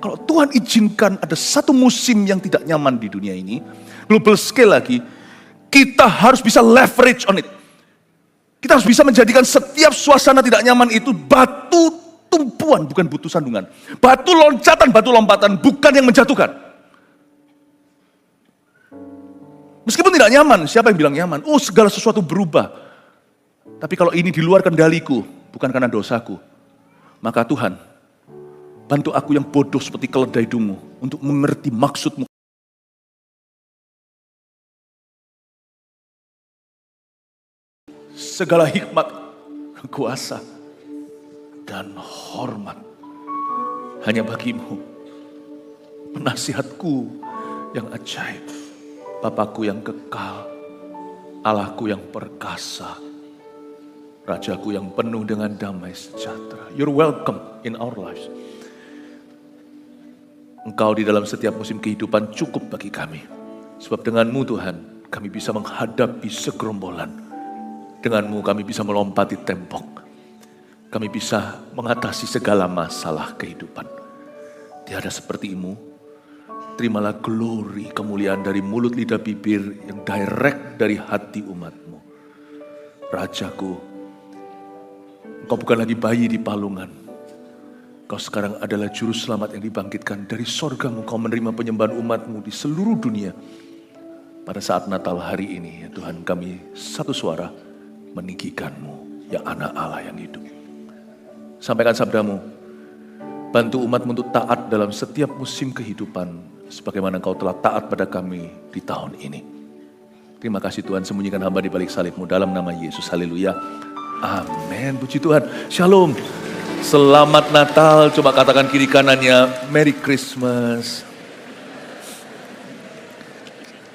Kalau Tuhan izinkan ada satu musim yang tidak nyaman di dunia ini, global scale lagi, kita harus bisa leverage on it. Kita harus bisa menjadikan setiap suasana tidak nyaman itu batu tumpuan, bukan batu sandungan. Batu lompatan, bukan yang menjatuhkan. Meskipun tidak nyaman, siapa yang bilang nyaman? Oh, segala sesuatu berubah. Tapi kalau ini di luar kendaliku, bukan karena dosaku, maka Tuhan, bantu aku yang bodoh seperti keledai dungu untuk mengerti maksudmu. Segala hikmat, kuasa, dan hormat hanya bagimu. Penasihatku yang ajaib, Bapakku yang kekal, Allahku yang perkasa, Rajaku yang penuh dengan damai sejahtera. You're welcome in our lives. Engkau di dalam setiap musim kehidupan cukup bagi kami. Sebab denganmu Tuhan, kami bisa menghadapi segerombolan. Denganmu kami bisa melompati tembok. Kami bisa mengatasi segala masalah kehidupan. Tiada sepertimu. Terimalah glory, kemuliaan dari mulut lidah bibir yang direct dari hati umatmu. Rajaku, Engkau bukan lagi bayi di palungan. Kau sekarang adalah juru selamat yang dibangkitkan dari sorgamu. Kau menerima penyembahan umatmu di seluruh dunia. Pada saat Natal hari ini, ya Tuhan, kami satu suara meninggikanmu, ya anak Allah yang hidup. Sampaikan sabdamu, bantu umatmu untuk taat dalam setiap musim kehidupan, sebagaimana Engkau telah taat pada kami di tahun ini. Terima kasih Tuhan, sembunyikan hamba di balik salib-Mu dalam nama Yesus, haleluya. Amin, puji Tuhan. Shalom. Selamat Natal. Coba katakan kiri kanannya, Merry Christmas.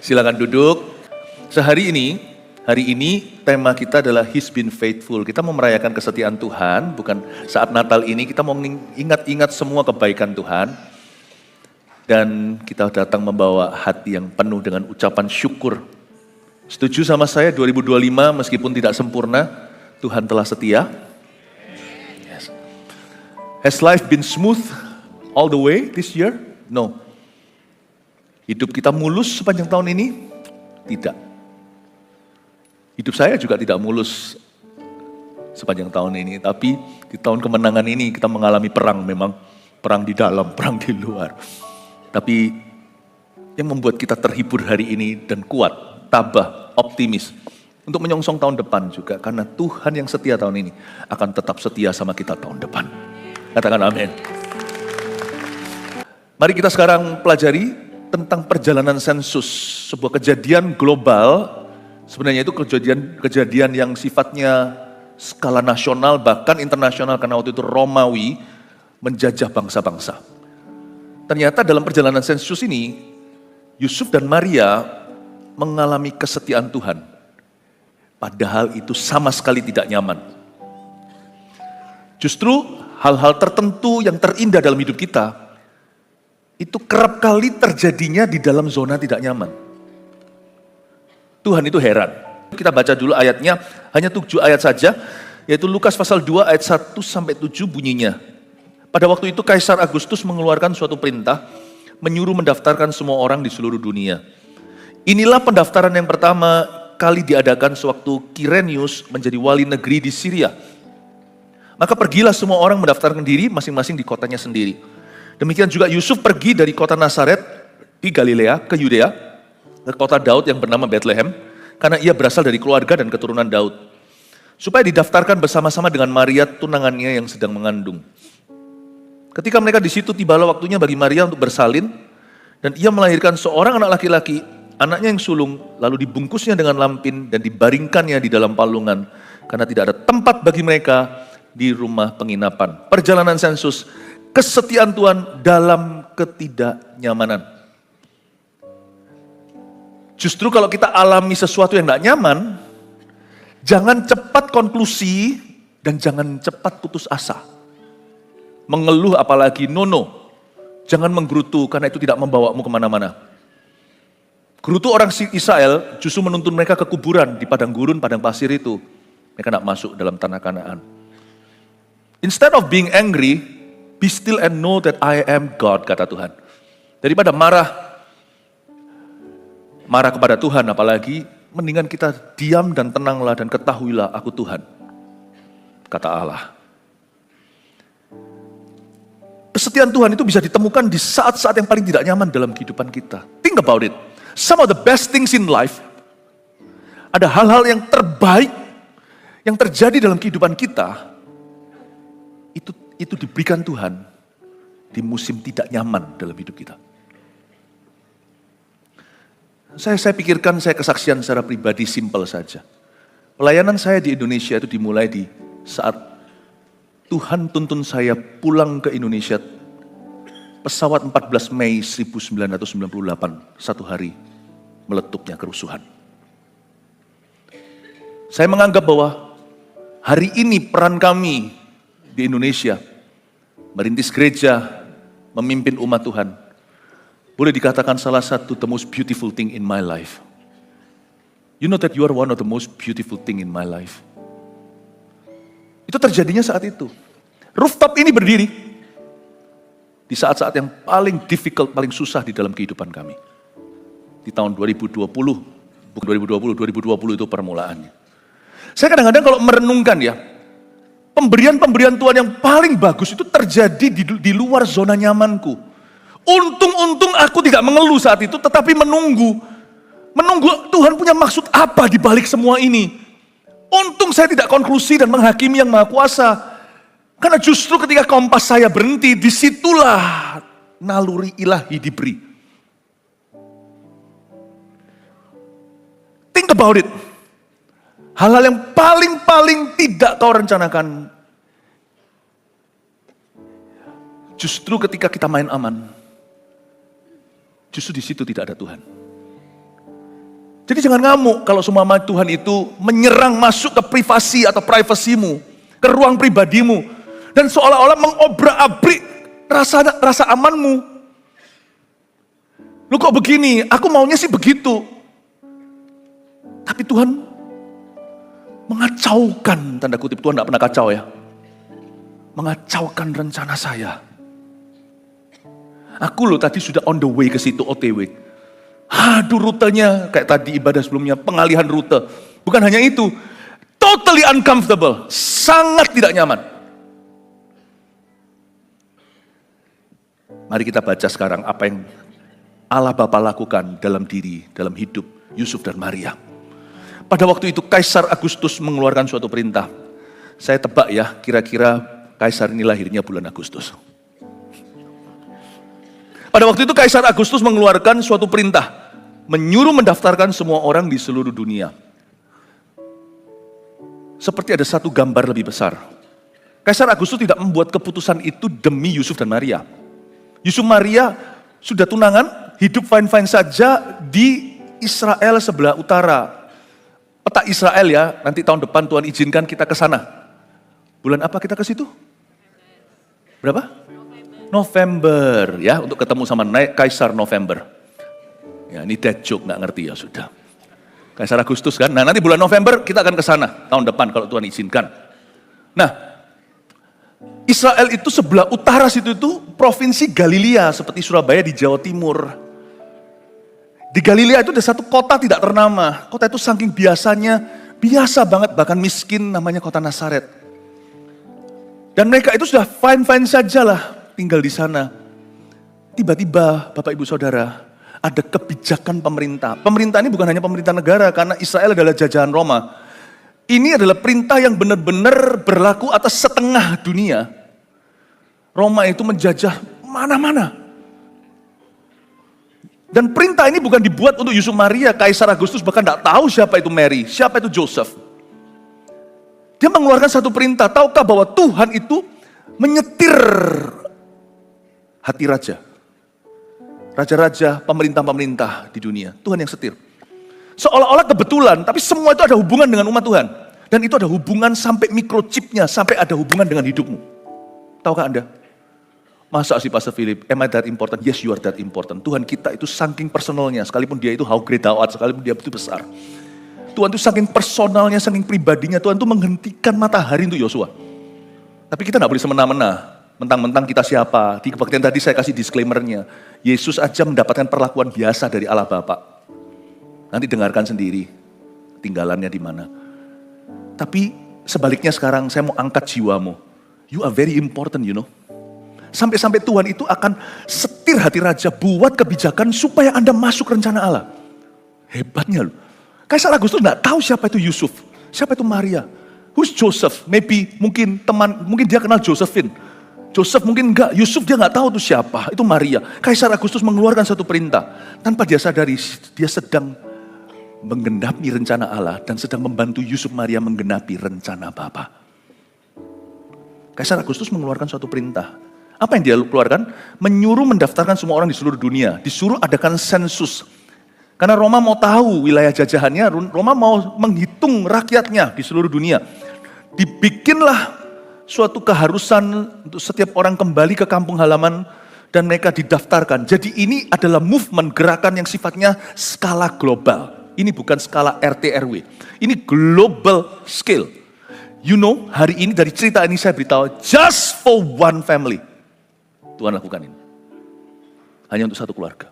Silakan duduk. Hari ini tema kita adalah He's Been Faithful. Kita mau merayakan kesetiaan Tuhan, bukan saat Natal ini kita mau ingat-ingat semua kebaikan Tuhan. Dan kita datang membawa hati yang penuh dengan ucapan syukur. Setuju sama saya 2025 meskipun tidak sempurna, Tuhan telah setia. Yes. Has life been smooth all the way this year? No. Hidup kita mulus sepanjang tahun ini? Tidak. Hidup saya juga tidak mulus sepanjang tahun ini. Tapi di tahun kemenangan ini kita mengalami perang memang. Perang di dalam, perang di luar. Tapi yang membuat kita terhibur hari ini dan kuat, tabah, optimis. Untuk menyongsong tahun depan juga. Karena Tuhan yang setia tahun ini akan tetap setia sama kita tahun depan. Katakan amin. Mari kita sekarang pelajari tentang perjalanan sensus. Sebuah kejadian global. Sebenarnya itu kejadian yang sifatnya skala nasional bahkan internasional. Karena waktu itu Romawi menjajah bangsa-bangsa. Ternyata dalam perjalanan sensus ini, Yusuf dan Maria mengalami kesetiaan Tuhan. Padahal itu sama sekali tidak nyaman. Justru hal-hal tertentu yang terindah dalam hidup kita, itu kerap kali terjadinya di dalam zona tidak nyaman. Tuhan itu heran. Kita baca dulu ayatnya, hanya 7 ayat saja, yaitu Lukas pasal 2 ayat 1-7 bunyinya. Pada waktu itu Kaisar Agustus mengeluarkan suatu perintah, menyuruh mendaftarkan semua orang di seluruh dunia. Inilah pendaftaran yang pertama kali diadakan sewaktu Kirenius menjadi wali negeri di Syria. Maka pergilah semua orang mendaftarkan diri masing-masing di kotanya sendiri. Demikian juga Yusuf pergi dari kota Nazaret di Galilea ke Yudea, ke kota Daud yang bernama Bethlehem, karena ia berasal dari keluarga dan keturunan Daud. Supaya didaftarkan bersama-sama dengan Maria tunangannya yang sedang mengandung. Ketika mereka di situ, tibalah waktunya bagi Maria untuk bersalin, dan ia melahirkan seorang anak laki-laki, anaknya yang sulung, lalu dibungkusnya dengan lampin dan dibaringkannya di dalam palungan, karena tidak ada tempat bagi mereka di rumah penginapan. Perjalanan sensus, kesetiaan Tuhan dalam ketidaknyamanan. Justru kalau kita alami sesuatu yang tidak nyaman, jangan cepat konklusi dan jangan cepat putus asa. Mengeluh apalagi nono. Jangan menggerutu karena itu tidak membawamu kemana-mana. Gerutu orang Israel justru menuntun mereka ke kuburan di padang gurun, padang pasir itu. Mereka tidak masuk dalam tanah Kanaan. Instead of being angry, Be still and know that I am God, kata Tuhan. Daripada marah kepada Tuhan apalagi, mendingan kita diam dan tenanglah dan ketahuilah aku Tuhan, kata Allah. Kesetiaan Tuhan itu bisa ditemukan di saat-saat yang paling tidak nyaman dalam kehidupan kita. Think about it. Some of the best things in life, ada hal-hal yang terbaik yang terjadi dalam kehidupan kita, itu diberikan Tuhan di musim tidak nyaman dalam hidup kita. Saya pikirkan, saya kesaksian secara pribadi simpel saja. Pelayanan saya di Indonesia itu dimulai di saat Tuhan tuntun saya pulang ke Indonesia, pesawat 14 Mei 1998, satu hari meletupnya kerusuhan. Saya menganggap bahwa hari ini peran kami di Indonesia, merintis gereja, memimpin umat Tuhan, boleh dikatakan salah satu the most beautiful thing in my life. You know that you are one of the most beautiful thing in my life. Itu terjadinya saat itu. Rooftop ini berdiri di saat-saat yang paling difficult, paling susah di dalam kehidupan kami. Di tahun 2020, bukan 2020 itu permulaannya. Saya kadang-kadang kalau merenungkan ya, pemberian-pemberian Tuhan yang paling bagus itu terjadi di luar zona nyamanku. Untung-untung aku tidak mengeluh saat itu, tetapi menunggu Tuhan punya maksud apa di balik semua ini. Untung saya tidak konklusi dan menghakimi yang Maha Kuasa. Karena justru ketika kompas saya berhenti, disitulah naluri ilahi diberi. Think about it. Hal-hal yang paling tidak kau rencanakan. Justru ketika kita main aman, justru di situ tidak ada Tuhan. Jadi jangan ngamuk kalau semua Tuhan itu menyerang masuk ke privasi atau privasimu, ke ruang pribadimu, dan seolah-olah mengobrak-abrik rasa amanmu. Lu kok begini? Aku maunya sih begitu. Tapi Tuhan mengacaukan, tanda kutip, Tuhan tidak pernah kacau ya. Mengacaukan rencana saya. Aku loh tadi sudah on the way ke situ, OTW. Aduh rutenya, kayak tadi ibadah sebelumnya, pengalihan rute. Bukan hanya itu, totally uncomfortable, sangat tidak nyaman. Mari kita baca sekarang apa yang Allah Bapa lakukan dalam hidup Yusuf dan Maria. Pada waktu itu Kaisar Agustus mengeluarkan suatu perintah. Saya tebak ya, kira-kira Kaisar ini lahirnya bulan Agustus. Pada waktu itu Kaisar Agustus mengeluarkan suatu perintah, menyuruh mendaftarkan semua orang di seluruh dunia. Seperti ada satu gambar lebih besar. Kaisar Agustus tidak membuat keputusan itu demi Yusuf dan Maria. Yusuf Maria sudah tunangan, hidup fine-fine saja di Israel sebelah utara. Peta Israel ya, nanti tahun depan Tuhan izinkan kita ke sana. Bulan apa kita ke situ? Berapa? November ya, untuk ketemu sama Kaisar November. Ya ini dead joke, nggak ngerti ya sudah. Kaisar Agustus kan, nah nanti bulan November kita akan ke sana tahun depan kalau Tuhan izinkan. Nah, Israel itu sebelah utara situ itu provinsi Galilea seperti Surabaya di Jawa Timur. Di Galilea itu ada satu kota tidak ternama. Kota itu saking biasanya, biasa banget bahkan miskin, namanya kota Nazaret. Dan mereka itu sudah fine-fine saja lah tinggal di sana. Tiba-tiba Bapak Ibu Saudara, ada kebijakan pemerintah. Pemerintah ini bukan hanya pemerintah negara, karena Israel adalah jajahan Roma. Ini adalah perintah yang benar-benar berlaku atas setengah dunia. Roma itu menjajah mana-mana. Dan perintah ini bukan dibuat untuk Yusuf Maria. Kaisar Agustus bahkan tidak tahu siapa itu Mary, siapa itu Joseph. Dia mengeluarkan satu perintah. Tahukah bahwa Tuhan itu menyetir hati raja. Raja-raja, pemerintah-pemerintah di dunia. Tuhan yang setir. Seolah-olah kebetulan, tapi semua itu ada hubungan dengan umat Tuhan. Dan itu ada hubungan sampai microchipnya, sampai ada hubungan dengan hidupmu. Tahukah Anda? Masa sih Pastor Philip, am I that important? Yes, you are that important. Tuhan kita itu saking personalnya, sekalipun dia itu how great thou art, sekalipun dia itu besar. Tuhan itu saking personalnya, saking pribadinya, Tuhan itu menghentikan matahari untuk Yosua. Tapi kita tidak boleh semena-mena. Mentang-mentang kita siapa? Di kebaktian tadi saya kasih disclaimer-nya. Yesus aja mendapatkan perlakuan biasa dari Allah Bapa. Nanti dengarkan sendiri tinggalannya di mana. Tapi sebaliknya sekarang saya mau angkat jiwamu. You are very important, you know. Sampai-sampai Tuhan itu akan setir hati raja buat kebijakan supaya Anda masuk rencana Allah. Hebatnya loh. Kaisar Agustus nggak tahu siapa itu Yusuf, siapa itu Maria. Who's Joseph? Maybe mungkin dia kenal Josephine. Joseph mungkin enggak, Yusuf dia nggak tahu itu siapa, itu Maria. Kaisar Agustus mengeluarkan satu perintah. Tanpa dia sadari, dia sedang menggenapi rencana Allah dan sedang membantu Yusuf Maria menggenapi rencana Bapa. Kaisar Agustus mengeluarkan suatu perintah. Apa yang dia keluarkan? Menyuruh mendaftarkan semua orang di seluruh dunia. Disuruh adakan sensus. Karena Roma mau tahu wilayah jajahannya, Roma mau menghitung rakyatnya di seluruh dunia. Dibikinlah suatu keharusan untuk setiap orang kembali ke kampung halaman dan mereka didaftarkan. Jadi ini adalah movement, gerakan yang sifatnya skala global. Ini bukan skala RT RW. Ini global scale. You know, hari ini dari cerita ini saya beritahu, just for one family. Tuhan lakukan ini. Hanya untuk satu keluarga.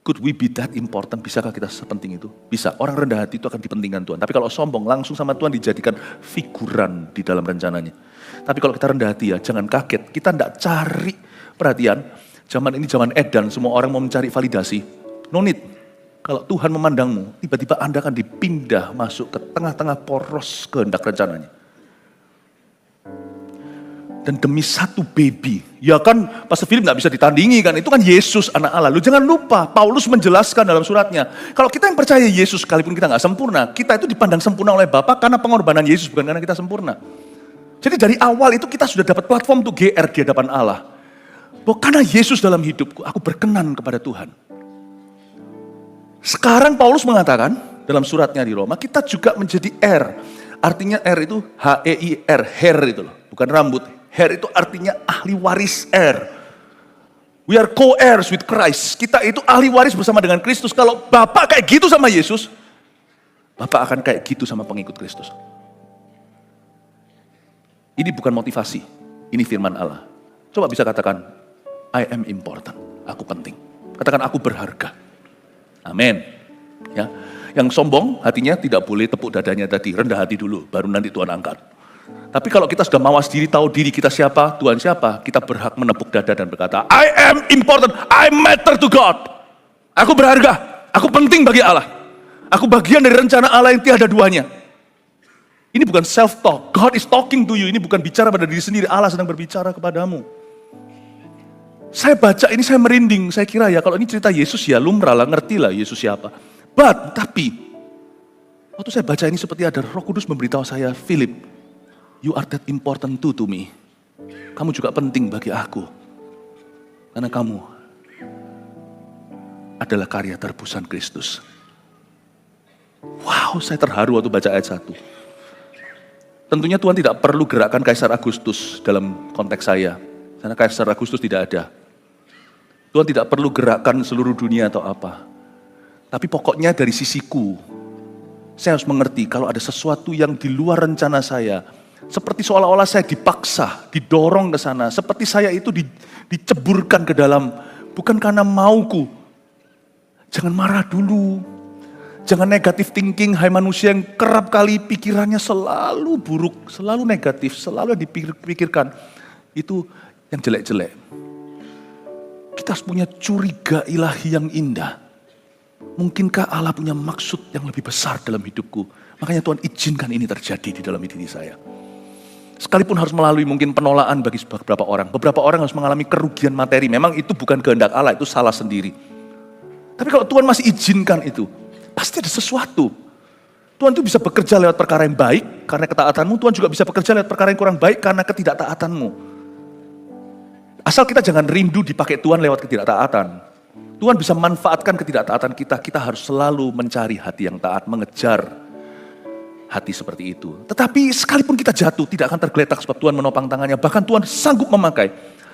Could we be that important? Bisakah kita sepenting itu? Bisa. Orang rendah hati itu akan dipentingkan Tuhan. Tapi kalau sombong, langsung sama Tuhan dijadikan figuran di dalam rencananya. Tapi kalau kita rendah hati ya, jangan kaget. Kita tidak cari perhatian. Zaman ini zaman edan, semua orang mau mencari validasi. No need. Kalau Tuhan memandangmu, tiba-tiba Anda akan dipindah masuk ke tengah-tengah poros kehendak rencananya. Dan demi satu baby, ya kan Pastor Philip gak bisa ditandingi kan, itu kan Yesus anak Allah. Lu jangan lupa, Paulus menjelaskan dalam suratnya, kalau kita yang percaya Yesus sekalipun kita gak sempurna, kita itu dipandang sempurna oleh Bapa karena pengorbanan Yesus, bukan karena kita sempurna. Jadi dari awal itu kita sudah dapat platform untuk GR di hadapan Allah. Bahwa karena Yesus dalam hidupku, aku berkenan kepada Tuhan. Sekarang Paulus mengatakan dalam suratnya di Roma, kita juga menjadi heir. Artinya heir itu H-E-I-R, hair itu loh, bukan rambut. Heir itu artinya ahli waris, heir. We are co-heirs with Christ. Kita itu ahli waris bersama dengan Kristus. Kalau Bapak kayak gitu sama Yesus, Bapak akan kayak gitu sama pengikut Kristus. Ini bukan motivasi, ini firman Allah. Coba bisa katakan, I am important, aku penting. Katakan aku berharga. Amin. Ya, yang sombong hatinya tidak boleh tepuk dadanya tadi, rendah hati dulu, baru nanti Tuhan angkat. Tapi kalau kita sudah mawas diri, tahu diri kita siapa, Tuhan siapa, kita berhak menepuk dada dan berkata, I am important, I matter to God. Aku berharga, aku penting bagi Allah. Aku bagian dari rencana Allah yang tiada duanya. Ini bukan self-talk, God is talking to you. Ini bukan bicara pada diri sendiri, Allah sedang berbicara kepadamu. Saya baca ini, saya merinding, saya kira ya kalau ini cerita Yesus ya lumrah lah, ngerti lah Yesus siapa. Tapi, waktu saya baca ini seperti ada Roh Kudus memberitahu saya, Philip, you are that important too to me. Kamu juga penting bagi aku. Karena kamu adalah karya tebusan Kristus. Wow, saya terharu waktu baca ayat 1. Tentunya Tuhan tidak perlu gerakan Kaisar Agustus dalam konteks saya. Karena Kaisar Agustus tidak ada. Tuhan tidak perlu gerakan seluruh dunia atau apa. Tapi pokoknya dari sisiku, saya harus mengerti kalau ada sesuatu yang di luar rencana saya, seperti seolah-olah saya dipaksa, didorong ke sana. Seperti saya itu diceburkan ke dalam, bukan karena mauku. Jangan marah dulu. Jangan negatif thinking, hai manusia yang kerap kali pikirannya selalu buruk, selalu negatif, selalu dipikirkan. Itu yang jelek-jelek. Kita harus punya curiga ilahi yang indah. Mungkinkah Allah punya maksud yang lebih besar dalam hidupku? Makanya Tuhan izinkan ini terjadi di dalam diri saya. Sekalipun harus melalui mungkin penolakan bagi beberapa orang. Beberapa orang harus mengalami kerugian materi. Memang itu bukan kehendak Allah, itu salah sendiri. Tapi kalau Tuhan masih izinkan itu, pasti ada sesuatu. Tuhan itu bisa bekerja lewat perkara yang baik karena ketaatanmu. Tuhan juga bisa bekerja lewat perkara yang kurang baik karena ketidaktaatanmu. Asal kita jangan rindu dipakai Tuhan lewat ketidaktaatan. Tuhan bisa manfaatkan ketidaktaatan kita. Kita harus selalu mencari hati yang taat, mengejar hati seperti itu. Tetapi sekalipun kita jatuh, tidak akan tergeletak sebab Tuhan menopang tangannya. Bahkan Tuhan sanggup memakai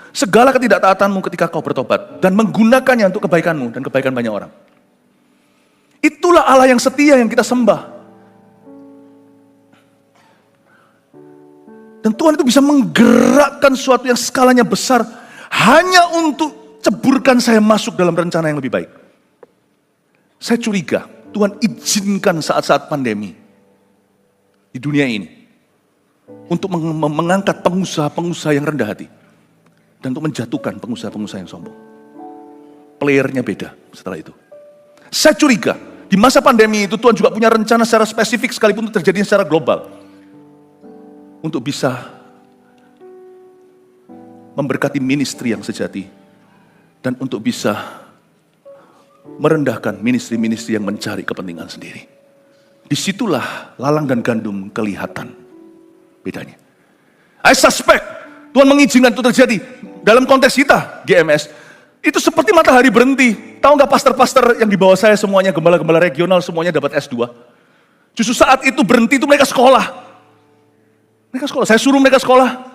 segala ketidaktaatanmu ketika kau bertobat. Dan menggunakannya untuk kebaikanmu dan kebaikan banyak orang. Itulah Allah yang setia yang kita sembah. Dan Tuhan itu bisa menggerakkan sesuatu yang skalanya besar hanya untuk ceburkan saya masuk dalam rencana yang lebih baik. Saya curiga Tuhan izinkan saat-saat pandemi di dunia ini untuk mengangkat pengusaha-pengusaha yang rendah hati dan untuk menjatuhkan pengusaha-pengusaha yang sombong. Playernya beda setelah itu. Saya curiga di masa pandemi itu Tuhan juga punya rencana secara spesifik sekalipun itu terjadi secara global. Untuk bisa memberkati ministry yang sejati. Dan untuk bisa merendahkan ministry-ministry yang mencari kepentingan sendiri. Disitulah lalang dan gandum kelihatan bedanya. I suspect Tuhan mengizinkan itu terjadi. Dalam konteks kita, GMS, itu seperti matahari berhenti. Tahu nggak pastor-pastor yang di bawah saya semuanya, gembala-gembala regional semuanya dapat S2. Justru saat itu berhenti itu mereka sekolah. Mereka sekolah, saya suruh mereka sekolah.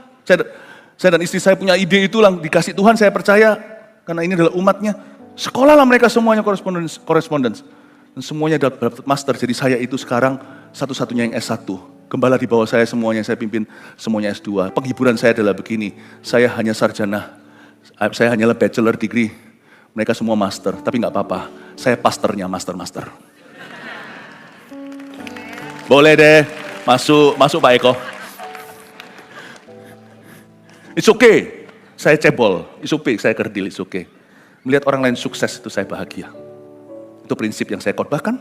Saya dan istri saya punya ide itu, dikasih Tuhan, saya percaya. Karena ini adalah umatnya. Sekolahlah mereka semuanya correspondence. Dan semuanya dapat master, jadi saya itu sekarang satu-satunya yang S1. Gembala di bawah saya semuanya, saya pimpin semuanya S2. Penghiburan saya adalah begini, saya hanya sarjana. Saya hanyalah bachelor degree. Mereka semua master, tapi nggak apa-apa. Saya pastornya, master. Boleh deh, masuk Pak Eko. It's okay, saya cebol. It's okay, saya kerdil, it's okay. Melihat orang lain sukses itu saya bahagia. Itu prinsip yang saya khotbahkan,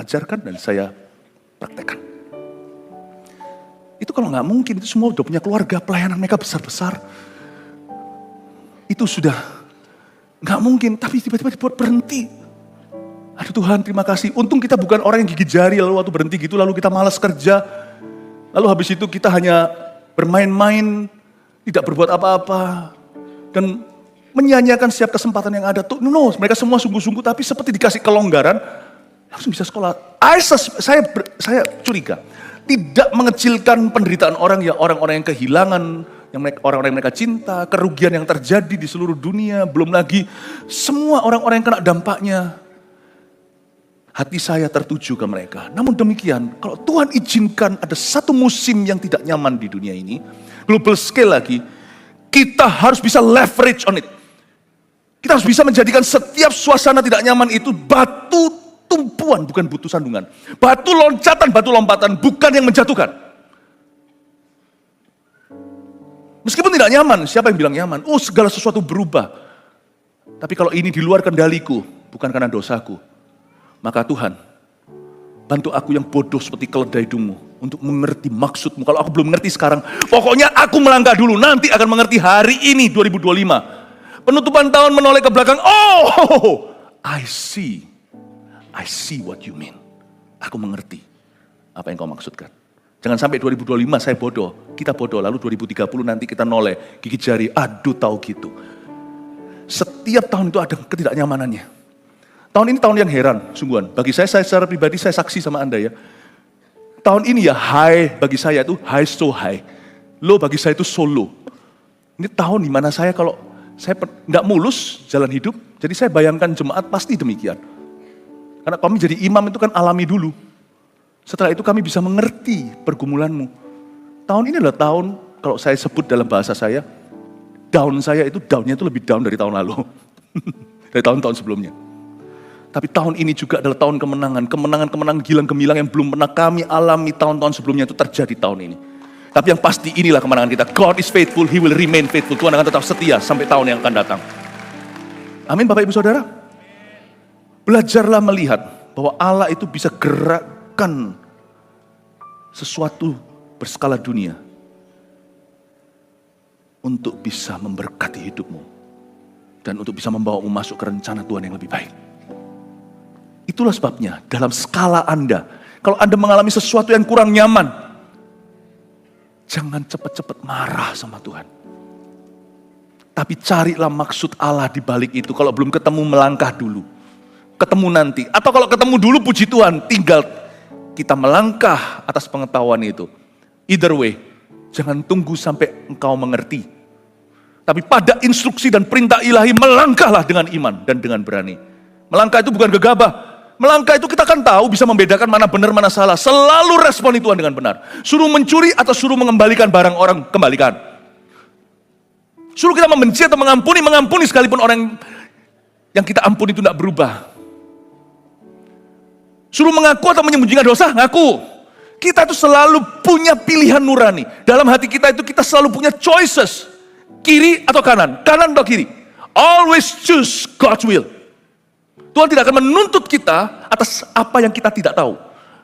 ajarkan, dan saya praktekkan. Itu kalau nggak mungkin, itu semua udah punya keluarga, pelayanan mereka besar-besar. Itu sudah nggak mungkin, tapi tiba-tiba dibuat berhenti. Aduh Tuhan, terima kasih. Untung kita bukan orang yang gigit jari, lalu waktu berhenti gitu, lalu kita malas kerja. Lalu habis itu kita hanya bermain-main, tidak berbuat apa-apa. Dan menyanyiakan setiap kesempatan yang ada. No, mereka semua sungguh-sungguh, tapi seperti dikasih kelonggaran, langsung bisa sekolah. Saya curiga, tidak mengecilkan penderitaan orang yang kehilangan, orang-orang yang mereka cinta, kerugian yang terjadi di seluruh dunia, belum lagi semua orang-orang yang kena dampaknya. Hati saya tertuju ke mereka. Namun demikian, kalau Tuhan izinkan ada satu musim yang tidak nyaman di dunia ini, global scale lagi, kita harus bisa leverage on it. Kita harus bisa menjadikan setiap suasana tidak nyaman itu batu tumpuan, bukan batu sandungan. Batu lompatan, bukan yang menjatuhkan. Meskipun tidak nyaman, siapa yang bilang nyaman? Oh, segala sesuatu berubah. Tapi kalau ini di luar kendaliku, bukan karena dosaku, maka Tuhan, bantu aku yang bodoh seperti keledai dungu untuk mengerti maksudmu. Kalau aku belum mengerti sekarang, pokoknya aku melangkah dulu, nanti akan mengerti hari ini 2025. Penutupan tahun menoleh ke belakang, oh, I see what you mean. Aku mengerti apa yang kau maksudkan. Jangan sampai 2025 saya bodoh, kita bodoh, lalu 2030 nanti kita noleh, gigit jari, aduh tahu gitu. Setiap tahun itu ada ketidaknyamanannya. Tahun ini tahun yang heran, sungguhan. Bagi saya secara pribadi, saya saksi sama Anda ya. Tahun ini ya high bagi saya itu high so high. Low bagi saya itu so low. Ini tahun dimana saya kalau saya nggak mulus jalan hidup, jadi saya bayangkan jemaat pasti demikian. Karena kami jadi imam itu kan alami dulu. Setelah itu kami bisa mengerti pergumulanmu. Tahun ini adalah tahun, kalau saya sebut dalam bahasa saya, down-nya itu lebih down dari tahun lalu. Dari tahun-tahun sebelumnya. Tapi tahun ini juga adalah tahun kemenangan gilang-gemilang yang belum pernah kami alami tahun-tahun sebelumnya itu terjadi tahun ini. Tapi yang pasti inilah kemenangan kita. God is faithful, He will remain faithful. Tuhan akan tetap setia sampai tahun yang akan datang. Amin Bapak Ibu Saudara. Belajarlah melihat bahwa Allah itu bisa gerakkan sesuatu berskala dunia untuk bisa memberkati hidupmu dan untuk bisa membawamu masuk ke rencana Tuhan yang lebih baik. Itulah sebabnya dalam skala Anda, kalau Anda mengalami sesuatu yang kurang nyaman, jangan cepat-cepat marah sama Tuhan. Tapi carilah maksud Allah di balik itu. Kalau belum ketemu, melangkah dulu. Ketemu nanti. Atau kalau ketemu dulu, puji Tuhan, tinggal kita melangkah atas pengetahuan itu. Either way, jangan tunggu sampai engkau mengerti. Tapi pada instruksi dan perintah ilahi, melangkahlah dengan iman dan dengan berani. Melangkah itu bukan gegabah. Melangkah itu kita kan tahu bisa membedakan mana benar, mana salah. Selalu responi Tuhan dengan benar. Suruh mencuri atau suruh mengembalikan barang orang, kembalikan. Suruh kita membenci atau mengampuni sekalipun orang yang kita ampuni itu tidak berubah. Suruh mengaku atau menyembunyikan dosa, ngaku. Kita itu selalu punya pilihan nurani. Dalam hati kita itu kita selalu punya choices. Kiri atau kanan, kanan atau kiri. Always choose God's will. Tuhan tidak akan menuntut kita atas apa yang kita tidak tahu.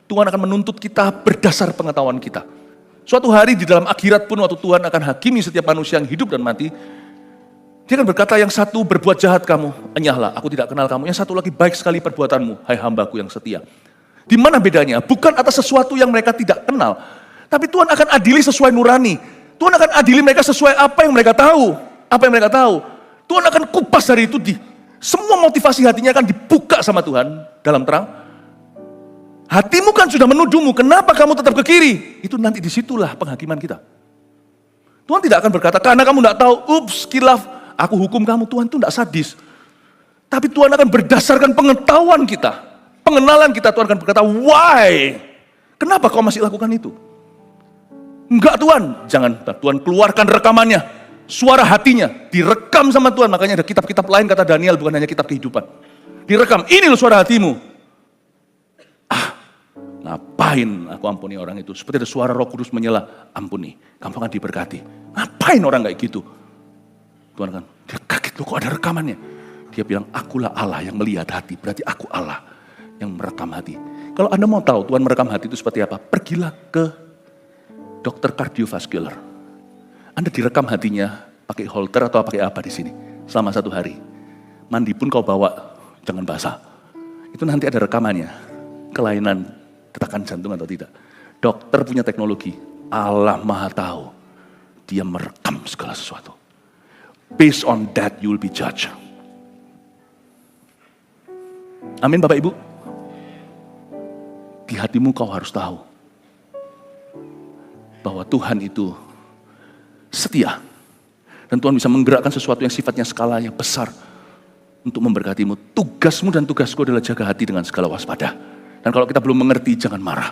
Tuhan akan menuntut kita berdasar pengetahuan kita. Suatu hari di dalam akhirat pun waktu Tuhan akan hakimi setiap manusia yang hidup dan mati, Dia akan berkata, yang satu berbuat jahat kamu, enyahlah, aku tidak kenal kamu. Yang satu lagi baik sekali perbuatanmu, hai hambaku yang setia. Di mana bedanya? Bukan atas sesuatu yang mereka tidak kenal, tapi Tuhan akan adili sesuai nurani. Tuhan akan adili mereka sesuai apa yang mereka tahu. Apa yang mereka tahu. Tuhan akan kupas dari itu. Semua motivasi hatinya akan dibuka sama Tuhan dalam terang. Hatimu kan sudah menuduhmu, kenapa kamu tetap ke kiri? Itu nanti disitulah penghakiman kita. Tuhan tidak akan berkata, karena kamu tidak tahu, ups, kilaf, aku hukum kamu. Tuhan itu tidak sadis. Tapi Tuhan akan berdasarkan pengetahuan kita, pengenalan kita. Tuhan akan berkata, why? Kenapa kau masih lakukan itu? Enggak Tuhan, jangan. Tuhan keluarkan rekamannya. Suara hatinya direkam sama Tuhan. Makanya ada kitab-kitab lain, kata Daniel, bukan hanya kitab kehidupan. Direkam, ini loh suara hatimu. Ngapain aku ampuni orang itu? Seperti ada suara Roh Kudus menyela, ampuni, kamu akan diberkati. Ngapain orang kayak gitu? Tuhan kan, dia kaget, loh kok ada rekamannya? Dia bilang, akulah Allah yang melihat hati, berarti aku Allah yang merekam hati. Kalau Anda mau tahu Tuhan merekam hati itu seperti apa, pergilah ke dokter kardiovaskular. Anda direkam hatinya pakai holter atau pakai apa di sini selama 1 hari. Mandi pun kau bawa, jangan basah. Itu nanti ada rekamannya, kelainan detak jantung atau tidak. Dokter punya teknologi, Allah Maha tahu. Dia merekam segala sesuatu. Based on that you will be judged. Amin Bapak Ibu. Di hatimu kau harus tahu bahwa Tuhan itu setia. Dan Tuhan bisa menggerakkan sesuatu yang sifatnya skalanya besar untuk memberkatimu. Tugasmu dan tugasku adalah jaga hati dengan segala waspada. Dan kalau kita belum mengerti, jangan marah.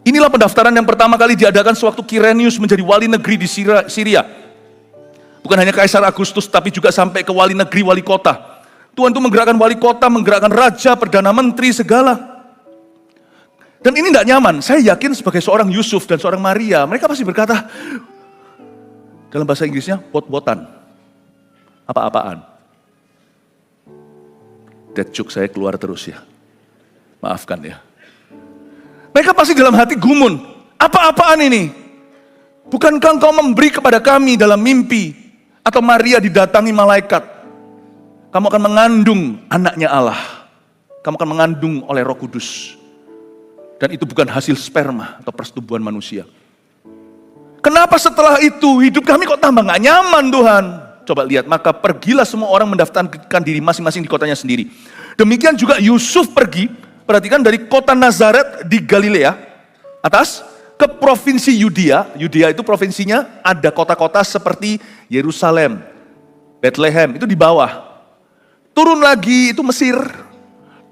Inilah pendaftaran yang pertama kali diadakan sewaktu Kirenius menjadi wali negeri di Syria. Bukan hanya Kaisar Agustus, tapi juga sampai ke wali negeri, wali kota. Tuhan itu menggerakkan wali kota, menggerakkan raja, perdana menteri, segala. Dan ini tidak nyaman. Saya yakin sebagai seorang Yusuf dan seorang Maria, mereka pasti berkata, dalam bahasa Inggrisnya, bot-botan. Apa-apaan. That joke saya keluar terus ya. Maafkan ya. Mereka pasti dalam hati gumun. Apa-apaan ini? Bukankah engkau memberi kepada kami dalam mimpi? Atau Maria didatangi malaikat? Kamu akan mengandung anaknya Allah. Kamu akan mengandung oleh Roh Kudus. Dan itu bukan hasil sperma atau persetubuhan manusia. Kenapa setelah itu hidup kami kok tambah gak nyaman Tuhan? Coba lihat, maka pergilah semua orang mendaftarkan diri masing-masing di kotanya sendiri. Demikian juga Yusuf pergi, perhatikan dari kota Nazaret di Galilea, atas, ke provinsi Yudea. Yudea itu provinsinya ada kota-kota seperti Yerusalem, Bethlehem, itu di bawah. Turun lagi itu Mesir,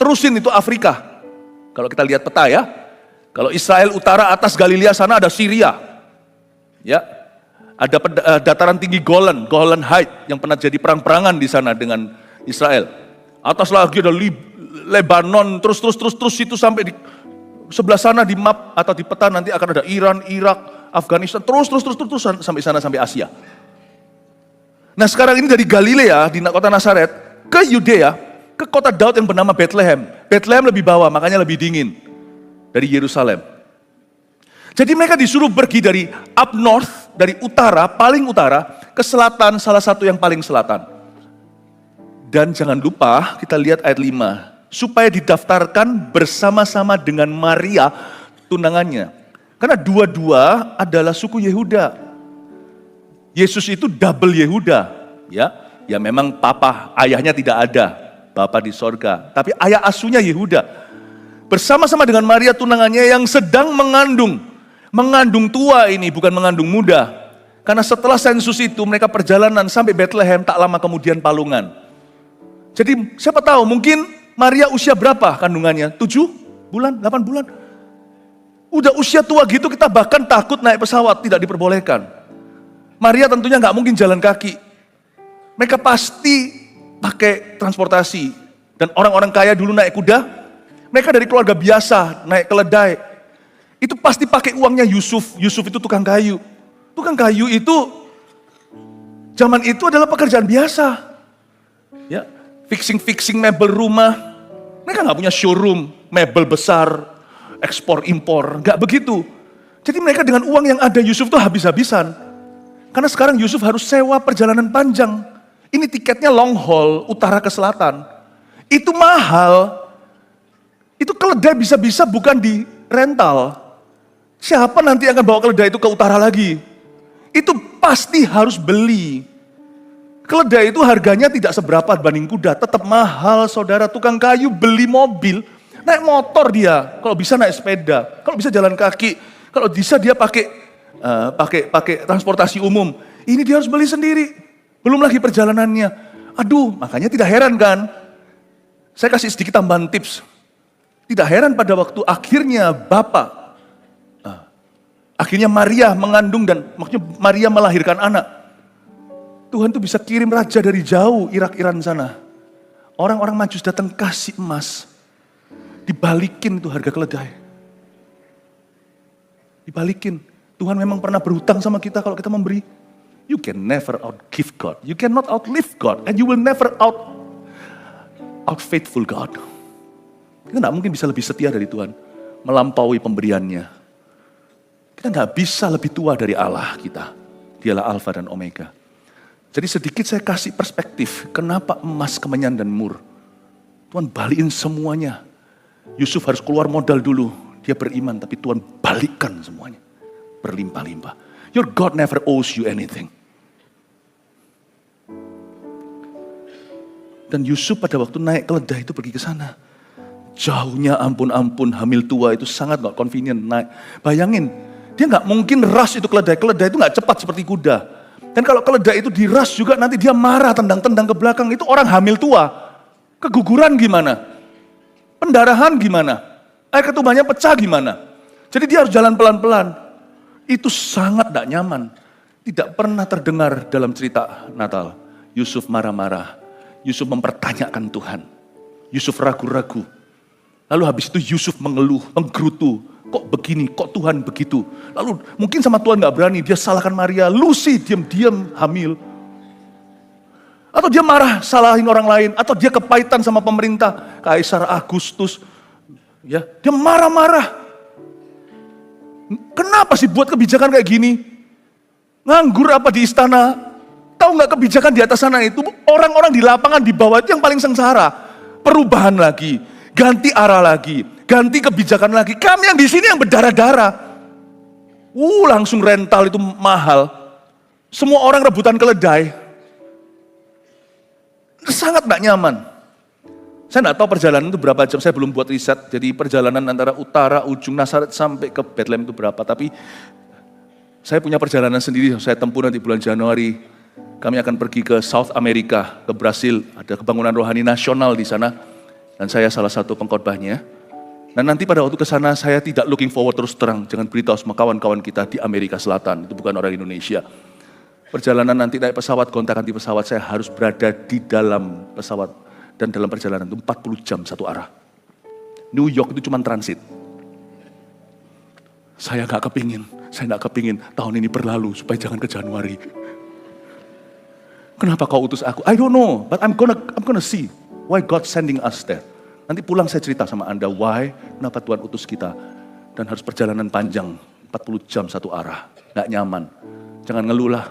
terusin itu Afrika. Kalau kita lihat peta ya, kalau Israel utara atas Galilea sana ada Syria. Ya, ada dataran tinggi Golan Heights yang pernah jadi perang-perangan di sana dengan Israel. Atas lagi ada Lebanon, terus itu sampai di sebelah sana di map atau di peta nanti akan ada Iran, Irak, Afghanistan, terus sampai sana sampai Asia. Nah sekarang ini dari Galilea di kota Nazaret ke Yudea, ke kota Daud yang bernama Bethlehem. Bethlehem lebih bawah, makanya lebih dingin dari Yerusalem. Jadi mereka disuruh pergi dari up north, dari utara, paling utara, ke selatan, salah satu yang paling selatan. Dan jangan lupa, kita lihat ayat 5. Supaya didaftarkan bersama-sama dengan Maria, tunangannya. Karena dua-dua adalah suku Yehuda. Yesus itu double Yehuda. Ya memang papa, ayahnya tidak ada. Bapa di sorga. Tapi ayah asuhnya Yehuda. Bersama-sama dengan Maria tunangannya yang sedang mengandung. Mengandung tua ini, bukan mengandung muda. Karena setelah sensus itu mereka perjalanan sampai Bethlehem, tak lama kemudian palungan. Jadi siapa tahu mungkin Maria usia berapa kandungannya? 7 bulan, 8 bulan. Udah usia tua gitu kita bahkan takut naik pesawat, tidak diperbolehkan. Maria tentunya nggak mungkin jalan kaki. Mereka pasti pakai transportasi. Dan orang-orang kaya dulu naik kuda, mereka dari keluarga biasa naik keledai. Itu pasti pakai uangnya Yusuf. Yusuf itu tukang kayu. Tukang kayu itu zaman itu adalah pekerjaan biasa. Ya, fixing mebel rumah. Mereka nggak punya showroom, mebel besar, ekspor impor, nggak begitu. Jadi mereka dengan uang yang ada Yusuf tuh habis-habisan. Karena sekarang Yusuf harus sewa perjalanan panjang. Ini tiketnya long haul, utara ke selatan. Itu mahal. Itu keledai bisa-bisa bukan di rental. Siapa nanti akan bawa keledai itu ke utara lagi? Itu pasti harus beli. Keledai itu harganya tidak seberapa dibanding kuda, tetap mahal saudara. Tukang kayu beli mobil, naik motor dia, kalau bisa naik sepeda, kalau bisa jalan kaki, kalau bisa dia pakai transportasi umum. Ini dia harus beli sendiri, belum lagi perjalanannya. Aduh, makanya tidak heran kan, saya kasih sedikit tambahan tips. Tidak heran pada waktu akhirnya akhirnya Maria mengandung dan maksudnya Maria melahirkan anak. Tuhan tuh bisa kirim raja dari jauh, Irak-Iran sana. Orang-orang Majus datang kasih emas. Dibalikin tuh harga keledai. Dibalikin. Tuhan memang pernah berhutang sama kita kalau kita memberi. You can never outgive God. You cannot outlive God. And you will never out faithful God. Kita gak mungkin bisa lebih setia dari Tuhan. Melampaui pemberiannya. Kita gak bisa lebih tua dari Allah kita. Dialah Alfa dan Omega. Jadi sedikit saya kasih perspektif, kenapa emas, kemenyan, dan mur. Tuhan balikin semuanya. Yusuf harus keluar modal dulu, dia beriman, tapi Tuhan balikkan semuanya. Berlimpah-limpah. Your God never owes you anything. Dan Yusuf pada waktu naik keledai itu pergi ke sana. Jauhnya ampun-ampun, hamil tua itu sangat gak convenient naik. Bayangin, dia gak mungkin rush itu keledai. Keledai itu gak cepat seperti kuda. Dan kalau keledai itu diras juga nanti dia marah tendang-tendang ke belakang. Itu orang hamil tua. Keguguran gimana? Pendarahan gimana? Air ketubannya pecah gimana? Jadi dia harus jalan pelan-pelan. Itu sangat tidak nyaman. Tidak pernah terdengar dalam cerita Natal. Yusuf marah-marah. Yusuf mempertanyakan Tuhan. Yusuf ragu-ragu. Lalu habis itu Yusuf mengeluh, menggerutu. Kok begini, kok Tuhan begitu? Lalu mungkin sama Tuhan gak berani, dia salahkan Maria, Lucy diam-diam hamil. Atau dia marah, salahin orang lain, atau dia kepahitan sama pemerintah, Kaisar Agustus. Ya, dia marah-marah. Kenapa sih buat kebijakan kayak gini? Nganggur apa di istana? Tahu gak kebijakan di atas sana itu? Orang-orang di lapangan di bawah itu yang paling sengsara. Perubahan lagi, ganti arah lagi. Ganti kebijakan lagi. Kami yang di sini yang berdarah-darah. Langsung rental itu mahal. Semua orang rebutan keledai. Sangat gak nyaman. Saya gak tahu perjalanan itu berapa jam. Saya belum buat riset. Jadi perjalanan antara utara, ujung Nazaret sampai ke Bethlehem itu berapa. Tapi saya punya perjalanan sendiri. Saya tempuh nanti bulan Januari. Kami akan pergi ke South America, ke Brasil. Ada kebangunan rohani nasional di sana. Dan saya salah satu pengkhotbahnya. Dan nanti pada waktu ke sana saya tidak looking forward terus terang. Jangan beritahu sama kawan-kawan kita di Amerika Selatan. Itu bukan orang Indonesia. Perjalanan nanti naik pesawat, gontakan di pesawat, saya harus berada di dalam pesawat. Dan dalam perjalanan itu 40 jam satu arah. New York itu cuma transit. Saya nggak kepingin tahun ini berlalu supaya jangan ke Januari. Kenapa kau utus aku? I don't know, but I'm gonna see why God sending us there. Nanti pulang saya cerita sama Anda, kenapa Tuhan utus kita. Dan harus perjalanan panjang, 40 jam satu arah. Gak nyaman. Jangan ngeluh lah.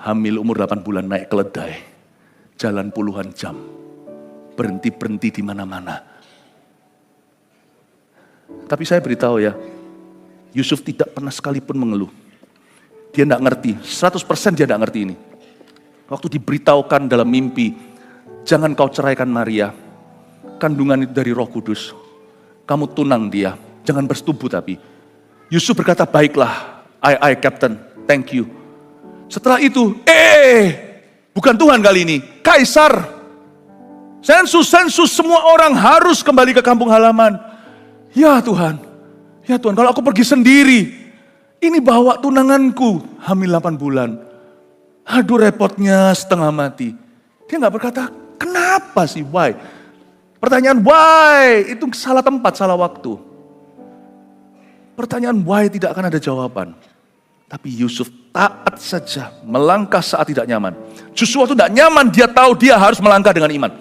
Hamil umur 8 bulan naik keledai. Jalan puluhan jam. Berhenti-berhenti di mana-mana. Tapi saya beritahu ya, Yusuf tidak pernah sekalipun mengeluh. Dia gak ngerti, 100% dia gak ngerti ini. Waktu diberitahukan dalam mimpi, jangan kau ceraikan Maria. Kandungan itu dari Roh Kudus. Kamu tunang dia, jangan bersetubuh tapi. Yusuf berkata, baiklah, I Captain, thank you. Setelah itu, bukan Tuhan kali ini, Kaisar. Sensus semua orang harus kembali ke kampung halaman. Ya Tuhan, kalau aku pergi sendiri, ini bawa tunanganku hamil 8 bulan. Aduh repotnya setengah mati. Dia gak berkata, kenapa sih, why? Pertanyaan why itu salah tempat, salah waktu. Pertanyaan why tidak akan ada jawaban. Tapi Yusuf taat saja, melangkah saat tidak nyaman. Justru waktu tidak nyaman, dia tahu dia harus melangkah dengan iman.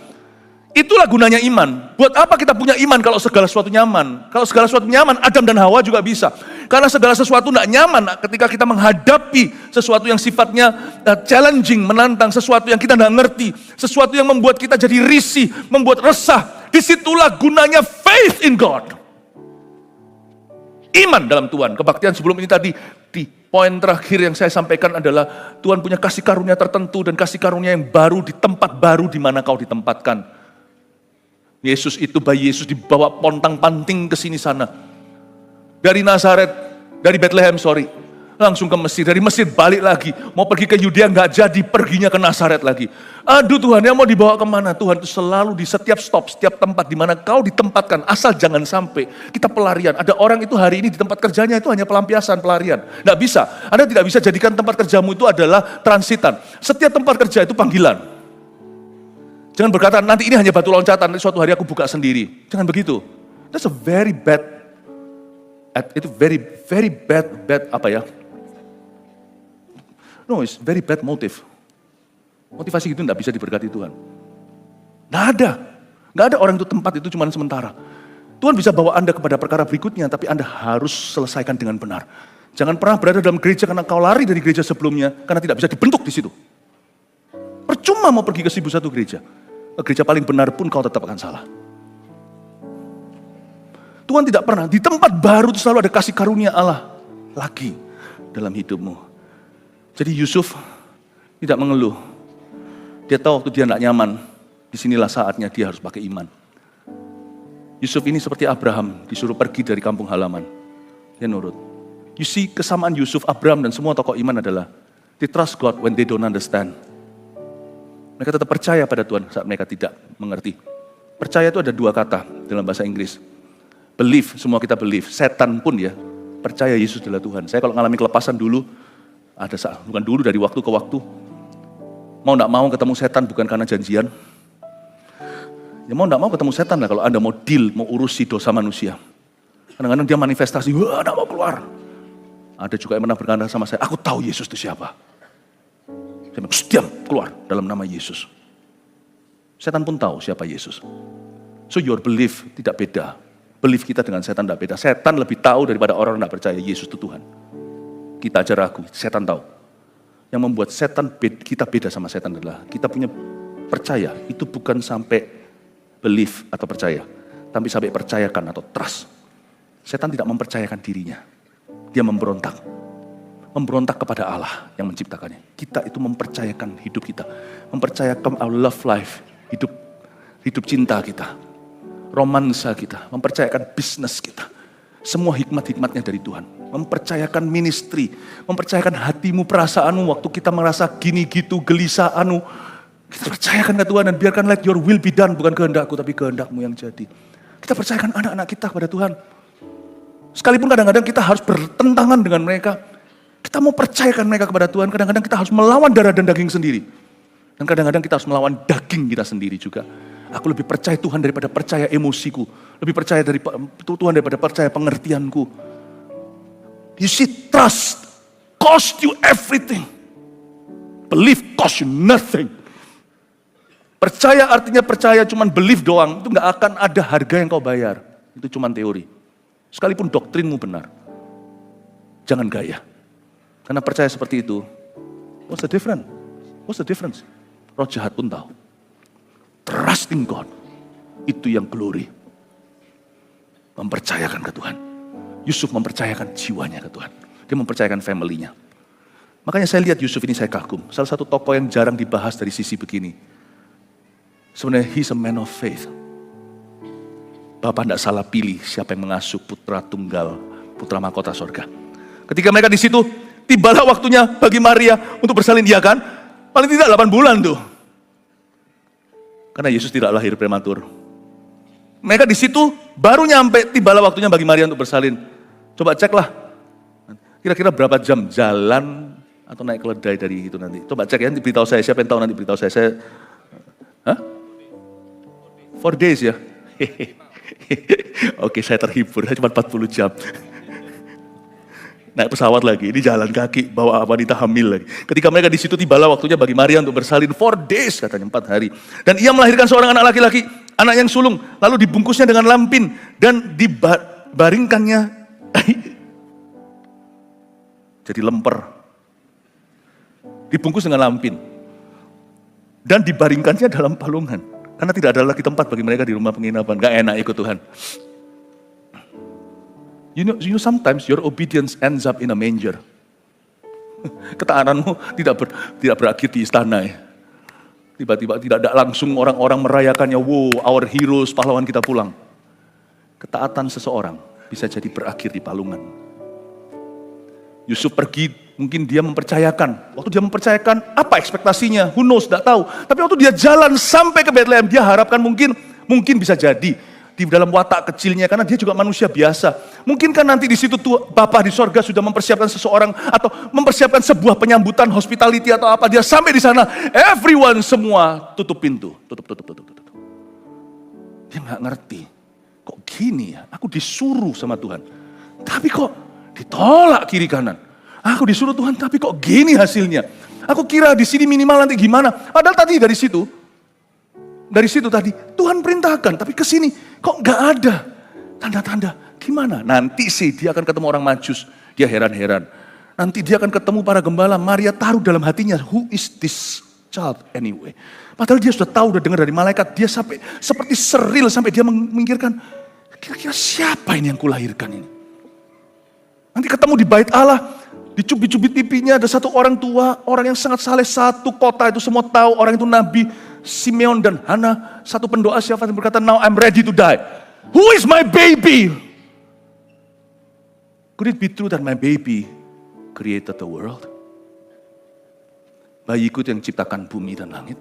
Itulah gunanya iman. Buat apa kita punya iman kalau segala sesuatu nyaman? Kalau segala sesuatu nyaman, Adam dan Hawa juga bisa. Karena segala sesuatu tidak nyaman ketika kita menghadapi sesuatu yang sifatnya challenging, menantang, sesuatu yang kita tidak ngerti, sesuatu yang membuat kita jadi risih, membuat resah. Disitulah gunanya faith in God. Iman dalam Tuhan. Kebaktian sebelum ini tadi, di poin terakhir yang saya sampaikan adalah Tuhan punya kasih karunia tertentu dan kasih karunia yang baru di tempat baru di mana kau ditempatkan. Yesus itu, bayi Yesus dibawa pontang-panting ke sini sana. Dari Nazaret, dari Bethlehem, langsung ke Mesir. Dari Mesir balik lagi, mau pergi ke Yudea nggak jadi, perginya ke Nazaret lagi. Aduh Tuhan, yang mau dibawa kemana? Tuhan itu selalu di setiap stop, setiap tempat di mana kau ditempatkan, asal jangan sampai kita pelarian. Ada orang itu hari ini di tempat kerjanya itu hanya pelampiasan, pelarian. Nggak bisa. Anda tidak bisa jadikan tempat kerjamu itu adalah transitan. Setiap tempat kerja itu panggilan. Jangan berkata, nanti ini hanya batu loncatan, nanti suatu hari aku buka sendiri. Jangan begitu. That's a very bad, itu very bad apa ya? No, it's very bad motive. Motivasi itu tidak bisa diberkati Tuhan. Nggak ada orang itu tempat itu cuma sementara. Tuhan bisa bawa Anda kepada perkara berikutnya, tapi Anda harus selesaikan dengan benar. Jangan pernah berada dalam gereja karena kau lari dari gereja sebelumnya, karena tidak bisa dibentuk di situ. Percuma mau pergi ke 1001 gereja. Gereja paling benar pun kau tetap akan salah. Tuhan tidak pernah, di tempat baru itu selalu ada kasih karunia Allah lagi dalam hidupmu. Jadi Yusuf tidak mengeluh. Dia tahu waktu dia tidak nyaman, disinilah saatnya dia harus pakai iman. Yusuf ini seperti Abraham, disuruh pergi dari kampung halaman. Dia nurut. You see, kesamaan Yusuf, Abraham dan semua tokoh iman adalah they trust God when they don't understand. Mereka tetap percaya pada Tuhan saat mereka tidak mengerti. Percaya itu ada 2 kata dalam bahasa Inggris. Believe, semua kita believe. Setan pun ya, percaya Yesus adalah Tuhan. Saya kalau mengalami kelepasan dulu, ada saat, bukan dulu, dari waktu ke waktu. Mau gak mau ketemu setan bukan karena janjian. Ya mau gak mau ketemu setan lah kalau Anda mau deal, mau urusi dosa manusia. Kadang-kadang dia manifestasi, wah gak mau keluar. Ada juga yang pernah berkata sama saya, aku tahu Yesus itu siapa. Saya bilang, diam, keluar dalam nama Yesus. Setan pun tahu siapa Yesus. So your belief tidak beda. Belief kita dengan setan tidak beda. Setan lebih tahu daripada orang yang tidak percaya Yesus itu Tuhan. Kita aja ragu, setan tahu. Yang membuat kita beda sama setan adalah kita punya percaya. Itu bukan sampai belief atau percaya, tapi sampai percayakan atau trust. Setan tidak mempercayakan dirinya. Dia memberontak. Memberontak kepada Allah yang menciptakannya. Kita itu mempercayakan hidup kita. Mempercayakan our love life. Hidup cinta kita. Romansa kita. Mempercayakan bisnis kita. Semua hikmat-hikmatnya dari Tuhan. Mempercayakan ministry. Mempercayakan hatimu, perasaanmu. Waktu kita merasa gini gitu, gelisah kita percayakan ke Tuhan dan biarkan let your will be done. Bukan kehendakku tapi kehendakmu yang jadi. Kita percayakan anak-anak kita kepada Tuhan. Sekalipun kadang-kadang kita harus bertentangan dengan mereka. Kita mau percayakan mereka kepada Tuhan, kadang-kadang kita harus melawan darah dan daging sendiri. Dan kadang-kadang kita harus melawan daging kita sendiri juga. Aku lebih percaya Tuhan daripada percaya emosiku. Lebih percaya dari Tuhan daripada percaya pengertianku. You see, trust cost you everything. Belief cost you nothing. Percaya artinya percaya cuman belief doang. Itu gak akan ada harga yang kau bayar. Itu cuman teori. Sekalipun doktrinmu benar. Jangan gaya. Karena percaya seperti itu, what's the difference? What's the difference? Roh jahat pun tahu. Trusting God, itu yang glory. Mempercayakan ke Tuhan. Yusuf mempercayakan jiwanya ke Tuhan. Dia mempercayakan family-nya. Makanya saya lihat Yusuf ini saya kagum. Salah satu tokoh yang jarang dibahas dari sisi begini. Sebenarnya he's a man of faith. Bapak tidak salah pilih siapa yang mengasuh putra tunggal, putra mahkota surga. Ketika mereka di situ, tibalah waktunya bagi Maria untuk bersalin, dia kan? Paling tidak 8 bulan tuh. Karena Yesus tidak lahir prematur. Mereka di situ baru nyampe, tibalah waktunya bagi Maria untuk bersalin. Coba ceklah, kira-kira berapa jam jalan atau naik keledai dari itu nanti. Coba cek ya, nanti beritahu saya, siapa yang tahu nanti beritahu saya. Hah? 4 days ya? Oke, saya terhibur, cuma 40 jam. Naik pesawat lagi, ini jalan kaki, bawa wanita hamil lagi. Ketika mereka di situ, tibalah waktunya bagi Maria untuk bersalin 4 days, katanya 4 hari. Dan ia melahirkan seorang anak laki-laki, anak yang sulung, lalu dibungkusnya dengan lampin, dan dibaringkannya, jadi lemper. Dibungkus dengan lampin. Dan dibaringkannya dalam palungan. Karena tidak ada lagi tempat bagi mereka di rumah penginapan. Gak enak ikut Tuhan. You know sometimes your obedience ends up in a manger. Ketaatanmu tidak berakhir di istana ya. Tiba-tiba tidak ada langsung orang-orang merayakannya, wow, our heroes, pahlawan kita pulang. Ketaatan seseorang bisa jadi berakhir di palungan. Yusuf pergi, mungkin dia mempercayakan. Waktu dia mempercayakan, apa ekspektasinya? Who knows, tidak tahu. Tapi waktu dia jalan sampai ke Bethlehem, dia harapkan mungkin bisa jadi di dalam watak kecilnya, karena dia juga manusia biasa. Mungkin kan nanti di situ Bapa di sorga sudah mempersiapkan seseorang atau mempersiapkan sebuah penyambutan hospitality atau apa. Dia sampai di sana, everyone semua tutup pintu, tutup. Dia nggak ngerti, kok gini ya? Aku disuruh sama Tuhan, tapi kok ditolak kiri kanan. Aku disuruh Tuhan, tapi kok gini hasilnya? Aku kira di sini minimal nanti gimana? Padahal tadi dari situ tadi Tuhan perintahkan, tapi ke sini kok nggak ada tanda-tanda. Gimana? Nanti sih dia akan ketemu orang Majus, dia heran-heran. Nanti dia akan ketemu para gembala. Maria taruh dalam hatinya, who is this child anyway? Padahal dia sudah tahu, sudah dengar dari malaikat. Dia sampai seperti seril sampai dia memikirkan, kira-kira siapa ini yang kulahirkan ini? Nanti ketemu di bait Allah, dicubit-cubit pipinya, ada satu orang tua, orang yang sangat saleh, satu kota itu semua tahu orang itu nabi. Simeon dan Hana, satu pendoa syafat yang berkata, now I'm ready to die. Who is my baby? Could it be true that my baby created the world? Bayiku yang ciptakan bumi dan langit.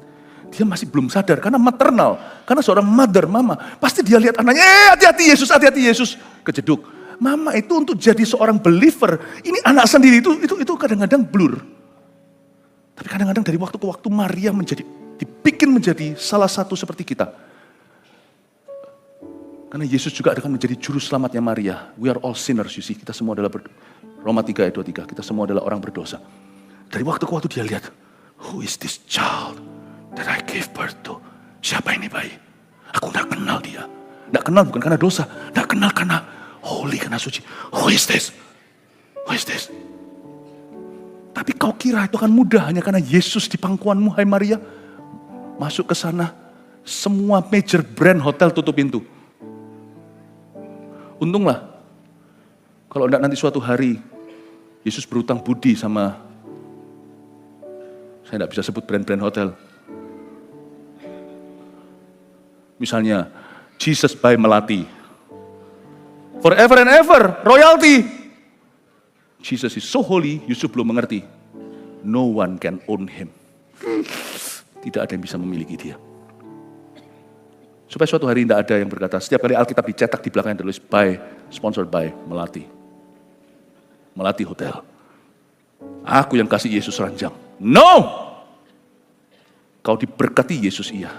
Dia masih belum sadar karena maternal, karena seorang mother, mama. Pasti dia lihat anaknya, hati-hati Yesus. Kejeduk. Mama itu untuk jadi seorang believer, ini anak sendiri itu kadang-kadang blur. Tapi kadang-kadang dari waktu ke waktu Maria dibikin menjadi salah satu seperti kita. Karena Yesus juga akan menjadi juru selamatnya Maria. We are all sinners, you see. Kita semua adalah Roma 3 ayat 23. Kita semua adalah orang berdosa. Dari waktu ke waktu dia lihat, who is this child that I gave birth to? Siapa ini bayi? Aku tidak kenal dia. Tidak kenal bukan karena dosa. Tidak kenal karena holy, karena suci. Who is this? Who is this? Tapi kau kira itu akan mudah hanya karena Yesus di pangkuanmu, hai Maria? Masuk ke sana, semua major brand hotel tutup pintu. Untunglah, kalau enggak nanti suatu hari Yesus berutang budi sama, saya enggak bisa sebut brand-brand hotel. Misalnya, Jesus by Melati. Forever and ever, royalty. Jesus is so holy, Yusuf belum mengerti. No one can own him. Tidak ada yang bisa memiliki dia. Supaya suatu hari tidak ada yang berkata, setiap kali Alkitab dicetak di belakangnya tulis sponsored by Melati. Melati Hotel. Aku yang kasih Yesus ranjang. No! Kau diberkati Yesus iya.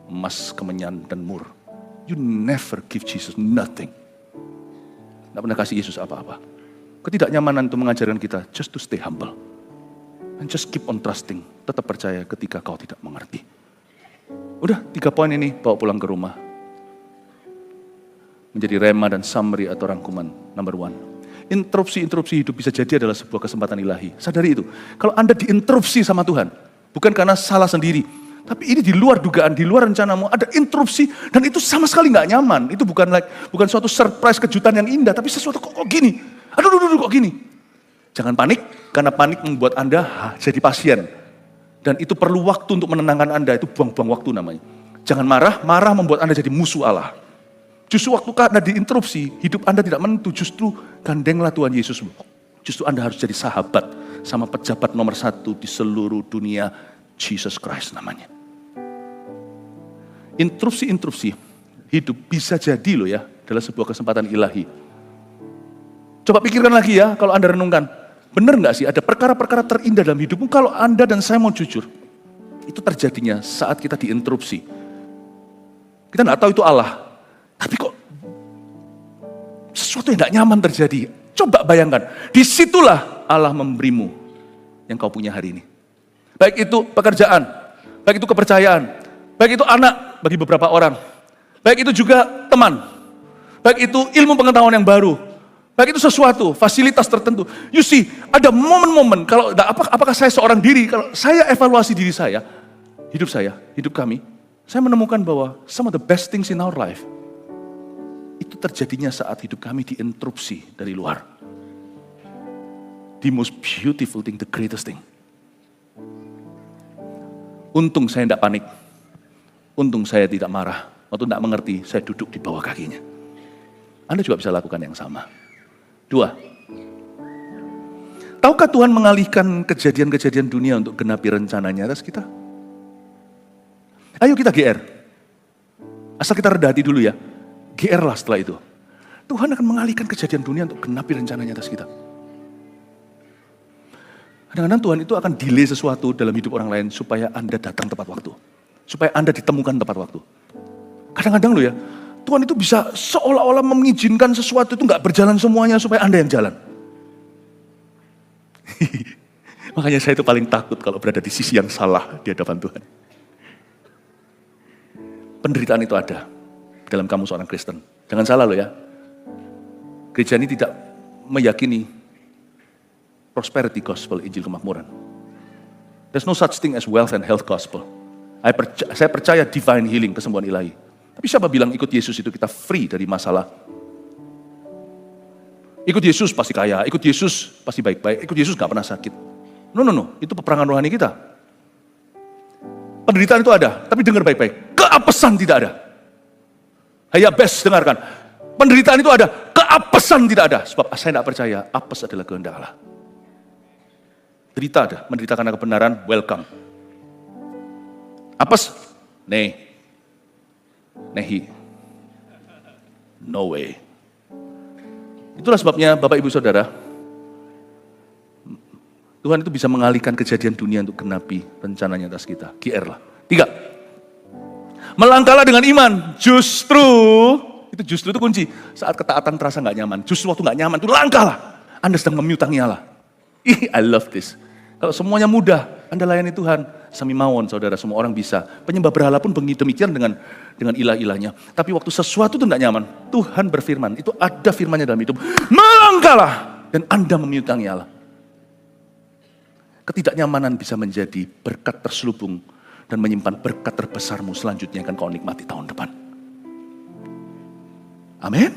Emas, kemenyan, dan mur. You never give Jesus nothing. Tidak pernah kasih Yesus apa-apa. Ketidaknyamanan itu mengajarkan kita just to stay humble. And just keep on trusting. Tetap percaya ketika kau tidak mengerti. Udah 3 poin ini bawa pulang ke rumah. Menjadi rema dan summary atau rangkuman. Number 1. Interupsi hidup bisa jadi adalah sebuah kesempatan ilahi. Sadari itu. Kalau Anda diinterupsi sama Tuhan. Bukan karena salah sendiri. Tapi ini di luar dugaan, di luar rencanamu. Ada interupsi dan itu sama sekali gak nyaman. Itu bukan suatu surprise kejutan yang indah. Tapi sesuatu kok gini. Aduh kok gini. Jangan panik, karena panik membuat Anda jadi pasien. Dan itu perlu waktu untuk menenangkan Anda, itu buang-buang waktu namanya. Jangan marah membuat Anda jadi musuh Allah. Justru waktu Anda diinterupsi, hidup Anda tidak menentu, justru gandenglah Tuhan Yesus. Justru Anda harus jadi sahabat sama pejabat nomor 1 di seluruh dunia, Jesus Christ namanya. Interupsi-interupsi hidup bisa jadi loh ya, adalah sebuah kesempatan ilahi. Coba pikirkan lagi ya, kalau Anda renungkan. Benar nggak sih ada perkara-perkara terindah dalam hidupmu kalau Anda dan saya mau jujur. Itu terjadinya saat kita diinterupsi. Kita nggak tahu itu Allah. Tapi kok sesuatu yang nggak nyaman terjadi. Coba bayangkan, disitulah Allah memberimu yang kau punya hari ini. Baik itu pekerjaan, baik itu kepercayaan, baik itu anak bagi beberapa orang, baik itu juga teman, baik itu ilmu pengetahuan yang baru, baik itu sesuatu, fasilitas tertentu. You see, ada momen-momen, kalau apakah saya seorang diri, kalau saya evaluasi diri saya, hidup kami, saya menemukan bahwa some of the best things in our life, itu terjadinya saat hidup kami diinterupsi dari luar. The most beautiful thing, the greatest thing. Untung saya tidak panik, untung saya tidak marah, waktu tidak mengerti, saya duduk di bawah kakinya. Anda juga bisa lakukan yang sama. 2. Tahukah Tuhan mengalihkan kejadian-kejadian dunia untuk genapi rencananya atas kita? Ayo kita GR. Asal kita rendah hati dulu ya. GR lah setelah itu. Tuhan akan mengalihkan kejadian dunia untuk genapi rencananya atas kita. Kadang-kadang Tuhan itu akan delay sesuatu dalam hidup orang lain supaya Anda datang tepat waktu. Supaya Anda ditemukan tepat waktu. Kadang-kadang loh ya, Tuhan itu bisa seolah-olah mengizinkan sesuatu itu nggak berjalan semuanya supaya Anda yang jalan. Makanya saya itu paling takut kalau berada di sisi yang salah di hadapan Tuhan. Penderitaan itu ada dalam kamu seorang Kristen. Jangan salah loh ya. Gereja ini tidak meyakini prosperity gospel, Injil kemakmuran. There's no such thing as wealth and health gospel. Saya percaya divine healing, kesembuhan ilahi. Tapi siapa bilang ikut Yesus itu kita free dari masalah? Ikut Yesus pasti kaya, ikut Yesus pasti baik-baik, ikut Yesus gak pernah sakit. No, itu peperangan rohani kita. Penderitaan itu ada, tapi dengar baik-baik. Keapesan tidak ada. Hayya best dengarkan. Penderitaan itu ada, keapesan tidak ada. Sebab saya tidak percaya, apes adalah kehendak Allah. Derita ada, menderita karena kebenaran, welcome. Apes? Nehi. No way. Itulah sebabnya Bapak Ibu Saudara, Tuhan itu bisa mengalihkan kejadian dunia untuk genapi rencananya atas kita. GR lah. 3. Melangkahlah dengan iman. Justru itu kunci. Saat ketaatan terasa gak nyaman. Justru waktu gak nyaman itu langkahlah. Anda sedang memiutangi Allah. I love this. Kalau semuanya mudah, Anda layani Tuhan. Sami mawon saudara, semua orang bisa. Penyembah berhala pun demikian dengan ilah-ilahnya. Tapi waktu sesuatu itu tidak nyaman, Tuhan berfirman. Itu ada firmannya dalam hidup. Melangkahlah. Dan Anda memiutangi Allah. Ketidaknyamanan bisa menjadi berkat terselubung. Dan menyimpan berkat terbesarmu selanjutnya yang akan kau nikmati tahun depan. Amin.